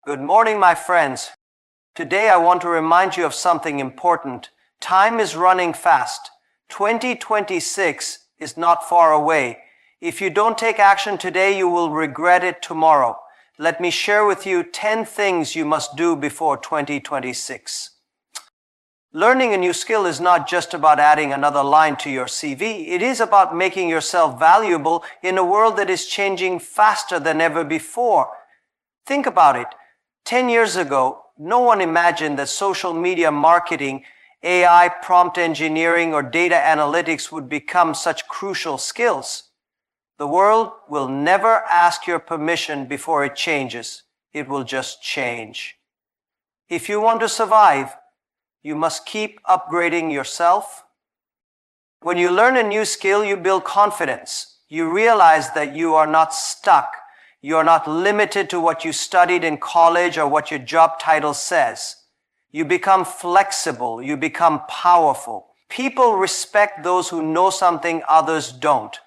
Good morning, my friends. Today I want to remind you of something important. Time is running fast. 2026 is not far away. If you don't take action today, you will regret it tomorrow. Let me share with you 10 things you must do before 2026. Learning a new skill is not just about adding another line to your CV. It is about making yourself valuable in a world that is changing faster than ever before. Think about it. 10 years ago, no one imagined that social media marketing, AI, prompt engineering, or data analytics would become such crucial skills. The world will never ask your permission before it changes. It will just change. If you want to survive, you must keep upgrading yourself. When you learn a new skill, you build confidence. You realize that you are not stuck. You are not limited to what you studied in college or what your job title says. You become flexible. You become powerful. People respect those who know something others don't.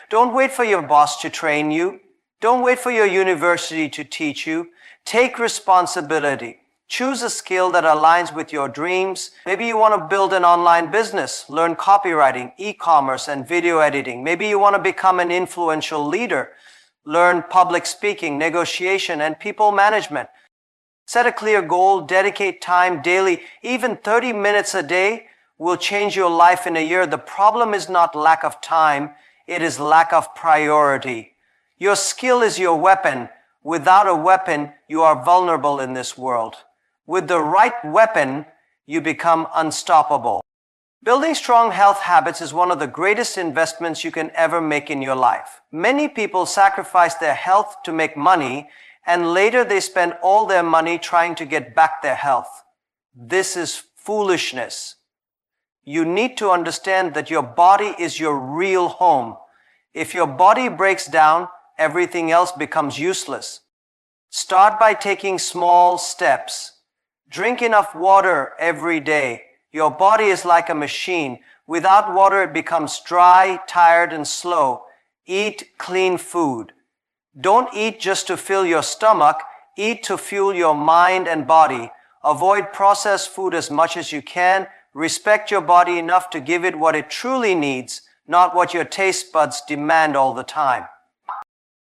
Don't wait for your boss to train you. Don't wait for your university to teach you. Take responsibility. Choose a skill that aligns with your dreams. Maybe you want to build an online business, learn copywriting, e-commerce, and video editing. Maybe you want to become an influential leader, learn public speaking, negotiation, and people management. Set a clear goal, dedicate time daily. Even 30 minutes a day will change your life in a year. The problem is not lack of time, it is lack of priority. Your skill is your weapon. Without a weapon, you are vulnerable in this world. With the right weapon, you become unstoppable. Building strong health habits is one of the greatest investments you can ever make in your life. Many people sacrifice their health to make money, and later they spend all their money trying to get back their health. This is foolishness. You need to understand that your body is your real home. If your body breaks down, everything else becomes useless. Start by taking small steps. Drink enough water every day. Your body is like a machine. Without water, it becomes dry, tired, and slow. Eat clean food. Don't eat just to fill your stomach. Eat to fuel your mind and body. Avoid processed food as much as you can. Respect your body enough to give it what it truly needs, not what your taste buds demand all the time.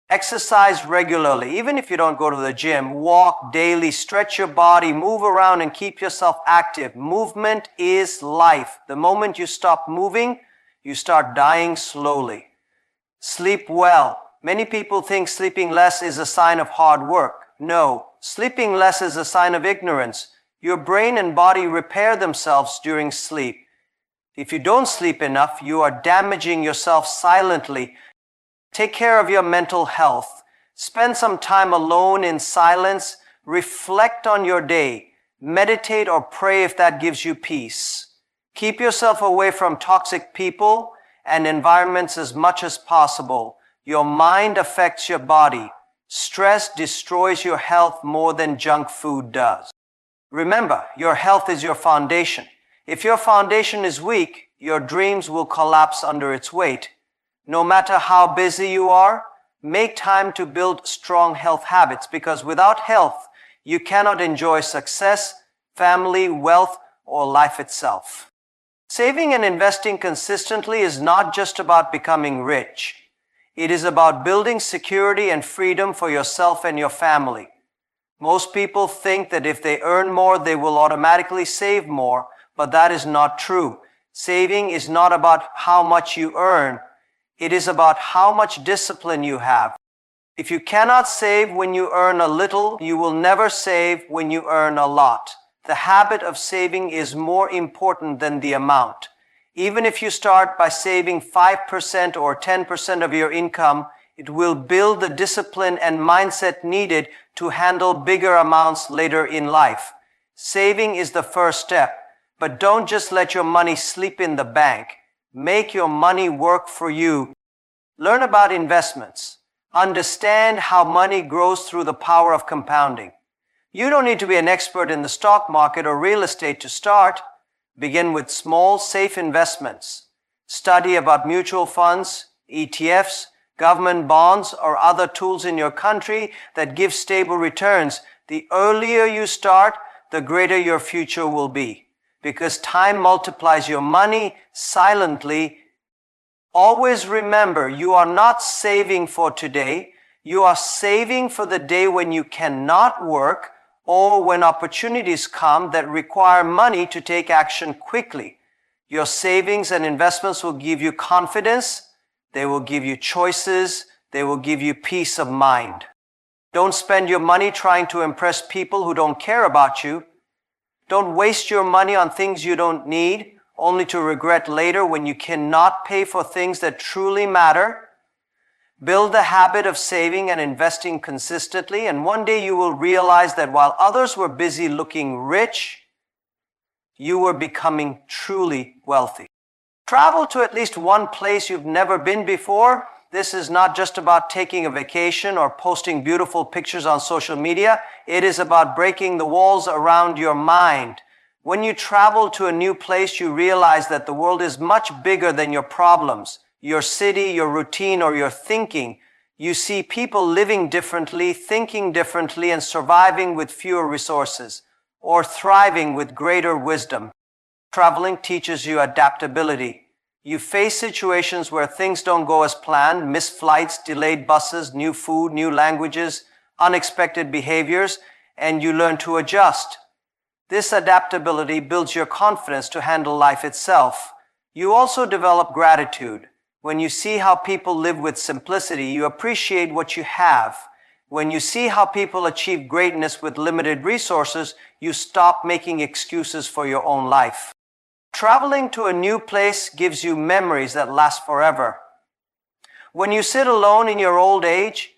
Exercise regularly. Even if you don't go to the gym, walk daily, stretch your body, move around, and keep yourself active. Movement is life. The moment you stop moving, you start dying slowly. Sleep well. Many people think sleeping less is a sign of hard work. No, sleeping less is a sign of ignorance. Your brain and body repair themselves during sleep. If you don't sleep enough, you are damaging yourself silently. Take care of your mental health. Spend some time alone in silence. Reflect on your day. Meditate or pray if that gives you peace. Keep yourself away from toxic people and environments as much as possible. Your mind affects your body. Stress destroys your health more than junk food does. Remember, your health is your foundation. If your foundation is weak, your dreams will collapse under its weight. No matter how busy you are, make time to build strong health habits, because without health, you cannot enjoy success, family, wealth, or life itself. Saving and investing consistently is not just about becoming rich. It is about building security and freedom for yourself and your family. Most people think that if they earn more, they will automatically save more, but that is not true. Saving is not about how much you earn. It is about how much discipline you have. If you cannot save when you earn a little, you will never save when you earn a lot. The habit of saving is more important than the amount. Even if you start by saving 5% or 10% of your income, it will build the discipline and mindset needed to handle bigger amounts later in life. Saving is the first step, but don't just let your money sleep in the bank. Make your money work for you. Learn about investments. Understand how money grows through the power of compounding. You don't need to be an expert in the stock market or real estate to start. Begin with small, safe investments. Study about mutual funds, ETFs, government bonds, or other tools in your country that give stable returns. The earlier you start, the greater your future will be, because time multiplies your money silently. Always remember, you are not saving for today. You are saving for the day when you cannot work or when opportunities come that require money to take action quickly. Your savings and investments will give you confidence. They will give you choices. They will give you peace of mind. Don't spend your money trying to impress people who don't care about you. Don't waste your money on things you don't need, only to regret later when you cannot pay for things that truly matter. Build the habit of saving and investing consistently, and one day you will realize that while others were busy looking rich, you were becoming truly wealthy. Travel to at least one place you've never been before. This is not just about taking a vacation or posting beautiful pictures on social media. It is about breaking the walls around your mind. When you travel to a new place, you realize that the world is much bigger than your problems, your city, your routine, or your thinking. You see people living differently, thinking differently, and surviving with fewer resources, or thriving with greater wisdom. Traveling teaches you adaptability. You face situations where things don't go as planned, missed flights, delayed buses, new food, new languages, unexpected behaviors, and you learn to adjust. This adaptability builds your confidence to handle life itself. You also develop gratitude. When you see how people live with simplicity, you appreciate what you have. When you see how people achieve greatness with limited resources, you stop making excuses for your own life. Traveling to a new place gives you memories that last forever. When you sit alone in your old age,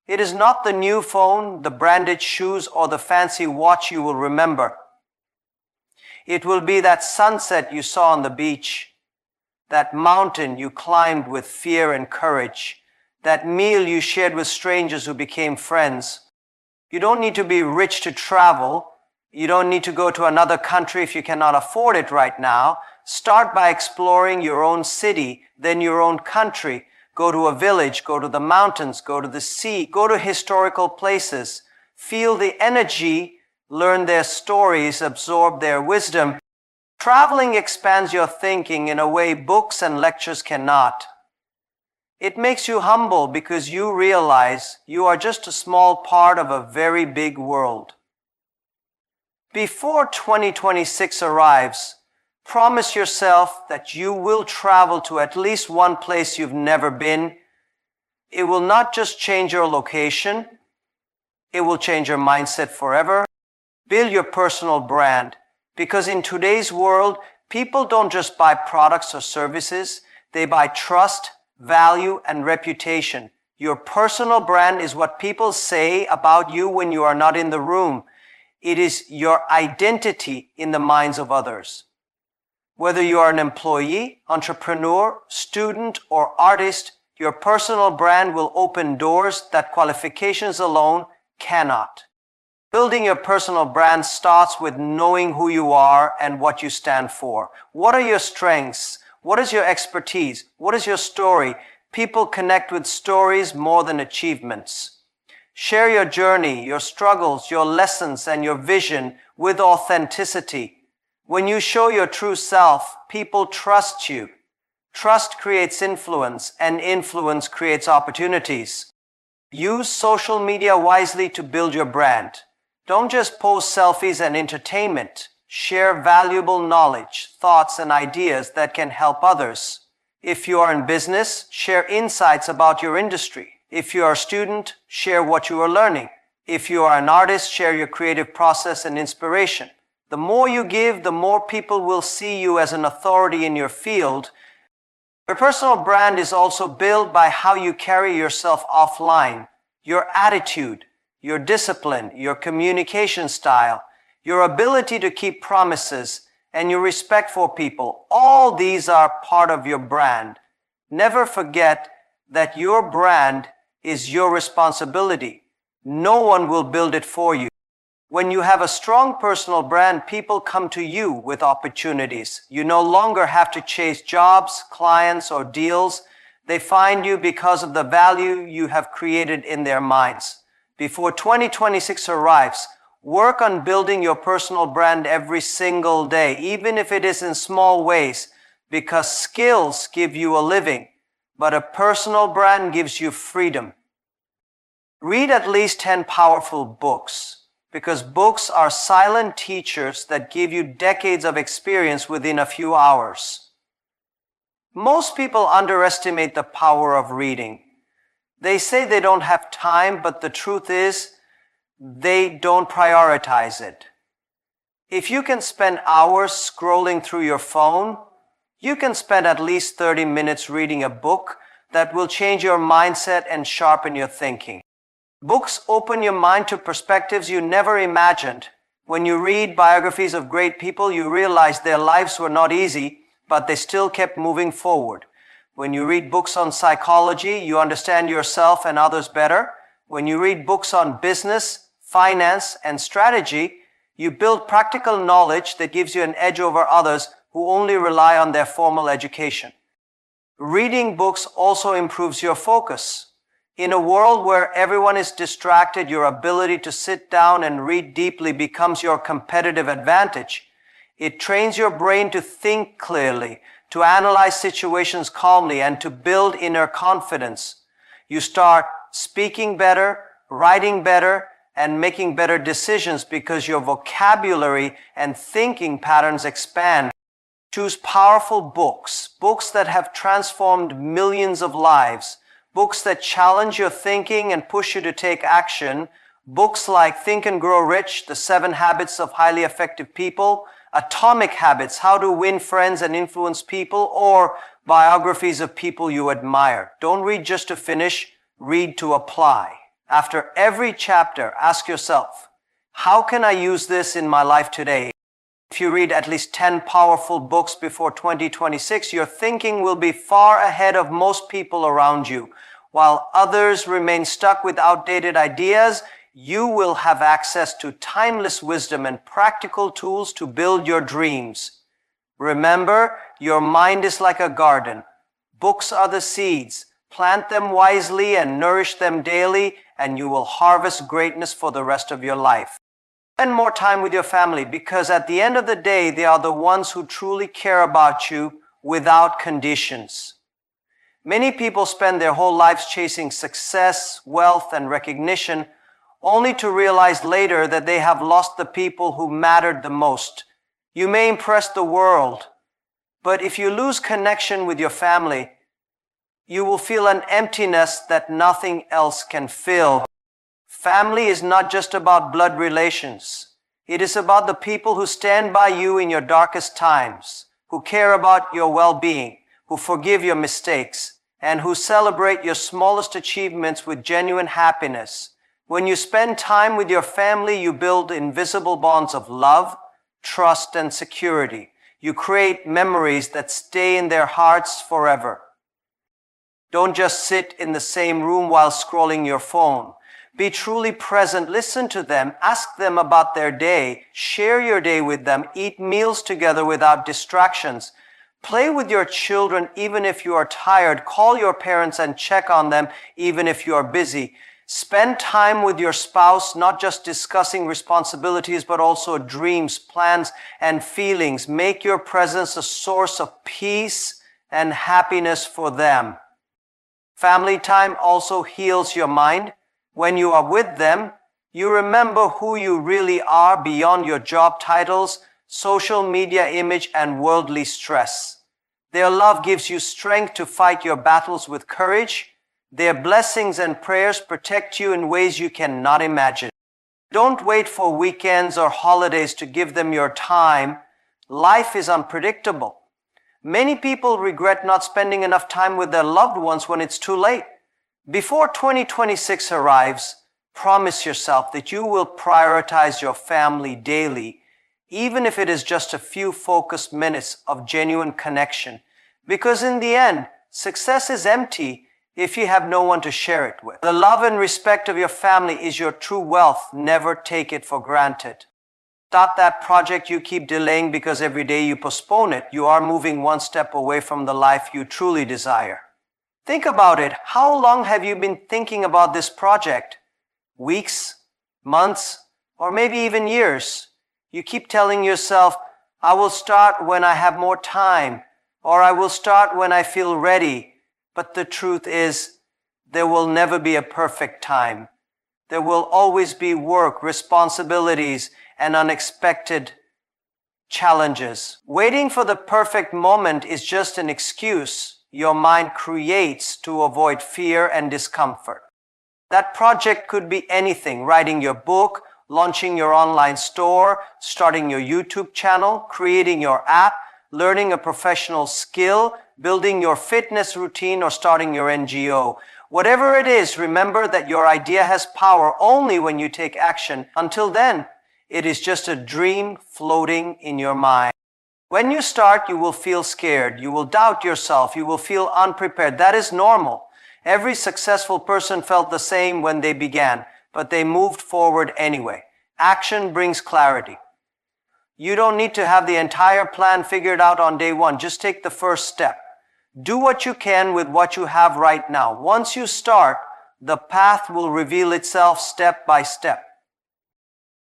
it is not the new phone, the branded shoes, or the fancy watch you will remember. It will be that sunset you saw on the beach, that mountain you climbed with fear and courage, that meal you shared with strangers who became friends. You don't need to be rich to travel. You don't need to go to another country if you cannot afford it right now. Start by exploring your own city, then your own country. Go to a village, go to the mountains, go to the sea, go to historical places. Feel the energy, learn their stories, absorb their wisdom. Traveling expands your thinking in a way books and lectures cannot. It makes you humble because you realize you are just a small part of a very big world. Before 2026 arrives, promise yourself that you will travel to at least one place you've never been. It will not just change your location, it will change your mindset forever. Build your personal brand, because in today's world, people don't just buy products or services, they buy trust, value, and reputation. Your personal brand is what people say about you when you are not in the room. It is your identity in the minds of others. Whether you are an employee, entrepreneur, student, or artist, your personal brand will open doors that qualifications alone cannot. Building your personal brand starts with knowing who you are and what you stand for. What are your strengths? What is your expertise? What is your story? People connect with stories more than achievements. Share your journey, your struggles, your lessons, and your vision with authenticity. When you show your true self, people trust you. Trust creates influence, and influence creates opportunities. Use social media wisely to build your brand. Don't just post selfies and entertainment. Share valuable knowledge, thoughts, and ideas that can help others. If you are in business, share insights about your industry. If you are a student, share what you are learning. If you are an artist, share your creative process and inspiration. The more you give, the more people will see you as an authority in your field. Your personal brand is also built by how you carry yourself offline. Your attitude, your discipline, your communication style, your ability to keep promises, and your respect for people. All these are part of your brand. Never forget that your brand is your responsibility. No one will build it for you. When you have a strong personal brand, people come to you with opportunities. You no longer have to chase jobs, clients, or deals. They find you because of the value you have created in their minds. Before 2026 arrives, Work on building your personal brand every single day, even if it is in small ways, because skills give you a living, but a personal brand gives you freedom. Read at least 10 powerful books, because books are silent teachers that give you decades of experience within a few hours. Most people underestimate the power of reading. They say they don't have time, but the truth is, they don't prioritize it. If you can spend hours scrolling through your phone, you can spend at least 30 minutes reading a book that will change your mindset and sharpen your thinking. Books open your mind to perspectives you never imagined. When you read biographies of great people, you realize their lives were not easy, but they still kept moving forward. When you read books on psychology, you understand yourself and others better. When you read books on business, finance, and strategy, you build practical knowledge that gives you an edge over others who only rely on their formal education. Reading books also improves your focus. In a world where everyone is distracted, your ability to sit down and read deeply becomes your competitive advantage. It trains your brain to think clearly, to analyze situations calmly, and to build inner confidence. You start speaking better, writing better, and making better decisions because your vocabulary and thinking patterns expand. Choose powerful books, books that have transformed millions of lives, books that challenge your thinking and push you to take action, books like Think and Grow Rich, The 7 Habits of Highly Effective People, Atomic Habits, How to Win Friends and Influence People, or biographies of people you admire. Don't read just to finish, read to apply. After every chapter, ask yourself, how can I use this in my life today? If you read at least 10 powerful books before 2026, your thinking will be far ahead of most people around you. While others remain stuck with outdated ideas, you will have access to timeless wisdom and practical tools to build your dreams. Remember, your mind is like a garden. Books are the seeds. Plant them wisely and nourish them daily, and you will harvest greatness for the rest of your life. Spend more time with your family, because at the end of the day, they are the ones who truly care about you without conditions. Many people spend their whole lives chasing success, wealth, and recognition, only to realize later that they have lost the people who mattered the most. You may impress the world, but if you lose connection with your family, you will feel an emptiness that nothing else can fill. Family is not just about blood relations. It is about the people who stand by you in your darkest times, who care about your well-being, who forgive your mistakes, and who celebrate your smallest achievements with genuine happiness. When you spend time with your family, you build invisible bonds of love, trust, and security. You create memories that stay in their hearts forever. Don't just sit in the same room while scrolling your phone. Be truly present, listen to them, ask them about their day, share your day with them, eat meals together without distractions. Play with your children even if you are tired. Call your parents and check on them even if you are busy. Spend time with your spouse, not just discussing responsibilities, but also dreams, plans, and feelings. Make your presence a source of peace and happiness for them. Family time also heals your mind. When you are with them, you remember who you really are beyond your job titles, social media image, and worldly stress. Their love gives you strength to fight your battles with courage. Their blessings and prayers protect you in ways you cannot imagine. Don't wait for weekends or holidays to give them your time. Life is unpredictable. Many people regret not spending enough time with their loved ones when it's too late. Before 2026 arrives, promise yourself that you will prioritize your family daily, even if it is just a few focused minutes of genuine connection. Because in the end, success is empty if you have no one to share it with. The love and respect of your family is your true wealth. Never take it for granted. Start that project you keep delaying because every day you postpone it, you are moving one step away from the life you truly desire. Think about it. How long have you been thinking about this project? Weeks, months, or maybe even years. You keep telling yourself, I will start when I have more time, or I will start when I feel ready. But the truth is, there will never be a perfect time. There will always be work, responsibilities, and unexpected challenges. Waiting for the perfect moment is just an excuse your mind creates to avoid fear and discomfort. That project could be anything: writing your book, launching your online store, starting your YouTube channel, creating your app, learning a professional skill, building your fitness routine, or starting your NGO. Whatever it is, remember that your idea has power only when you take action. Until then, it is just a dream floating in your mind. When you start, you will feel scared. You will doubt yourself. You will feel unprepared. That is normal. Every successful person felt the same when they began, but they moved forward anyway. Action brings clarity. You don't need to have the entire plan figured out on day one. Just take the first step. Do what you can with what you have right now. Once you start, the path will reveal itself step by step.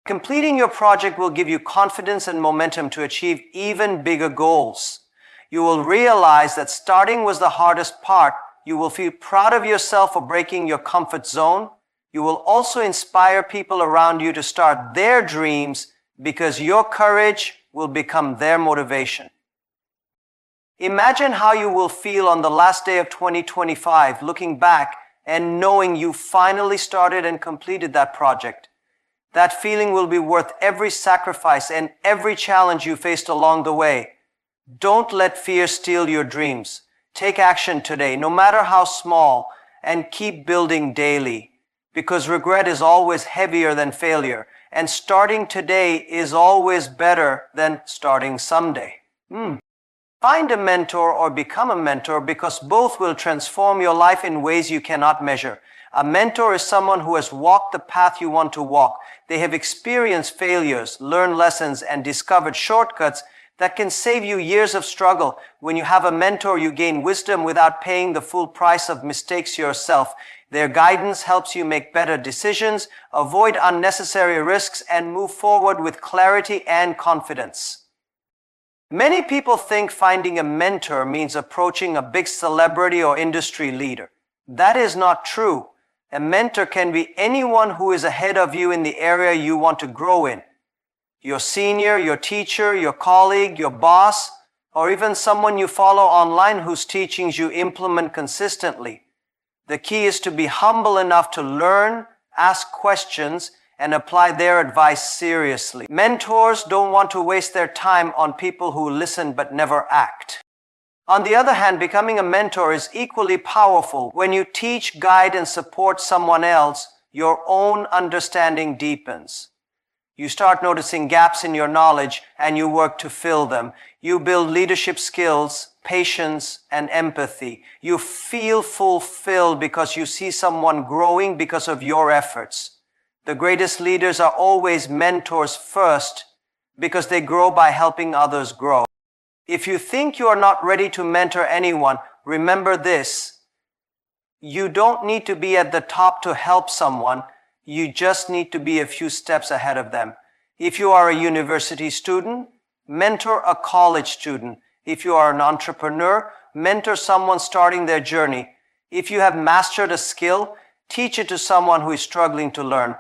Completing your project will give you confidence and momentum to achieve even bigger goals. You will realize that starting was the hardest part. You will feel proud of yourself for breaking your comfort zone. You will also inspire people around you to start their dreams because your courage will become their motivation. Imagine how you will feel on the last day of 2025, looking back and knowing you finally started and completed that project. That feeling will be worth every sacrifice and every challenge you faced along the way. Don't let fear steal your dreams. Take action today, no matter how small, and keep building daily. Because regret is always heavier than failure, and starting today is always better than starting someday. Find a mentor or become a mentor, because both will transform your life in ways you cannot measure. A mentor is someone who has walked the path you want to walk. They have experienced failures, learned lessons, and discovered shortcuts that can save you years of struggle. When you have a mentor, you gain wisdom without paying the full price of mistakes yourself. Their guidance helps you make better decisions, avoid unnecessary risks, and move forward with clarity and confidence. Many people think finding a mentor means approaching a big celebrity or industry leader. That is not true. A mentor can be anyone who is ahead of you in the area you want to grow in. Your senior, your teacher, your colleague, your boss, or even someone you follow online whose teachings you implement consistently. The key is to be humble enough to learn, ask questions, and apply their advice seriously. Mentors don't want to waste their time on people who listen but never act. On the other hand, becoming a mentor is equally powerful. When you teach, guide, and support someone else, your own understanding deepens. You start noticing gaps in your knowledge and you work to fill them. You build leadership skills, patience, and empathy. You feel fulfilled because you see someone growing because of your efforts. The greatest leaders are always mentors first because they grow by helping others grow. If you think you are not ready to mentor anyone, remember this: you don't need to be at the top to help someone. You just need to be a few steps ahead of them. If you are a university student, mentor a college student. If you are an entrepreneur, mentor someone starting their journey. If you have mastered a skill, teach it to someone who is struggling to learn.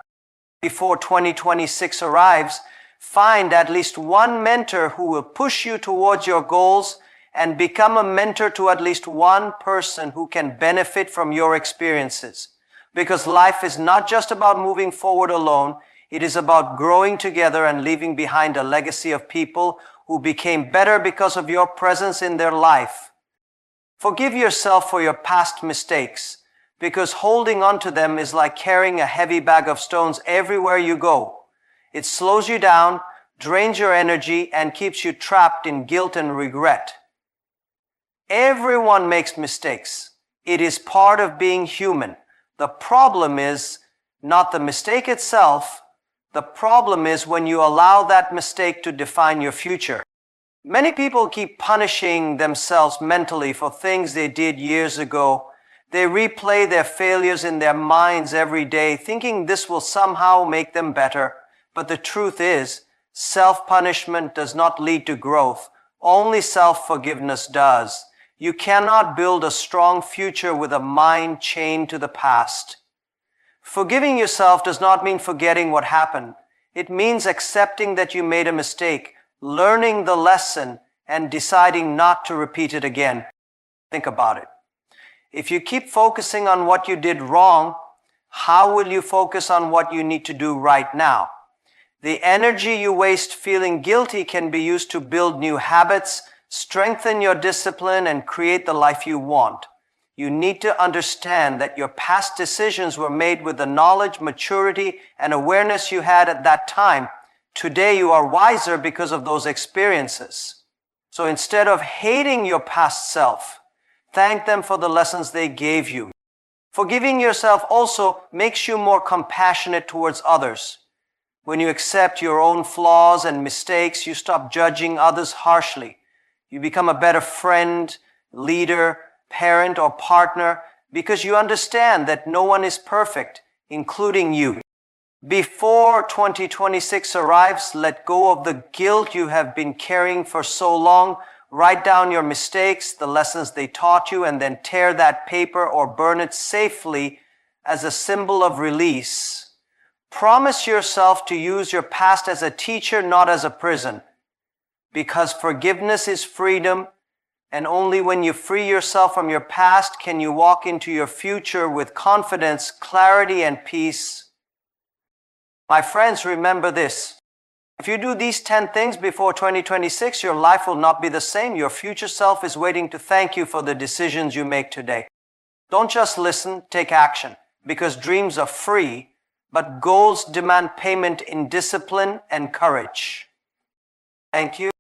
Before 2026 arrives, find at least one mentor who will push you towards your goals, and become a mentor to at least one person who can benefit from your experiences. Because life is not just about moving forward alone, it is about growing together and leaving behind a legacy of people who became better because of your presence in their life. Forgive yourself for your past mistakes, because holding on to them is like carrying a heavy bag of stones everywhere you go. It slows you down, drains your energy, and keeps you trapped in guilt and regret. Everyone makes mistakes. It is part of being human. The problem is not the mistake itself. The problem is when you allow that mistake to define your future. Many people keep punishing themselves mentally for things they did years ago. They replay their failures in their minds every day, thinking this will somehow make them better. But the truth is, self-punishment does not lead to growth. Only self-forgiveness does. You cannot build a strong future with a mind chained to the past. Forgiving yourself does not mean forgetting what happened. It means accepting that you made a mistake, learning the lesson, and deciding not to repeat it again. Think about it. If you keep focusing on what you did wrong, how will you focus on what you need to do right now? The energy you waste feeling guilty can be used to build new habits, strengthen your discipline, and create the life you want. You need to understand that your past decisions were made with the knowledge, maturity, and awareness you had at that time. Today you are wiser because of those experiences. So instead of hating your past self, thank them for the lessons they gave you. Forgiving yourself also makes you more compassionate towards others. When you accept your own flaws and mistakes, you stop judging others harshly. You become a better friend, leader, parent, or partner because you understand that no one is perfect, including you. Before 2026 arrives, let go of the guilt you have been carrying for so long. Write down your mistakes, the lessons they taught you, and then tear that paper or burn it safely as a symbol of release. Promise yourself to use your past as a teacher, not as a prison. Because forgiveness is freedom, and only when you free yourself from your past can you walk into your future with confidence, clarity, and peace. My friends, remember this. If you do these 10 things before 2026, your life will not be the same. Your future self is waiting to thank you for the decisions you make today. Don't just listen, take action. Because dreams are free, but goals demand payment in discipline and courage. Thank you.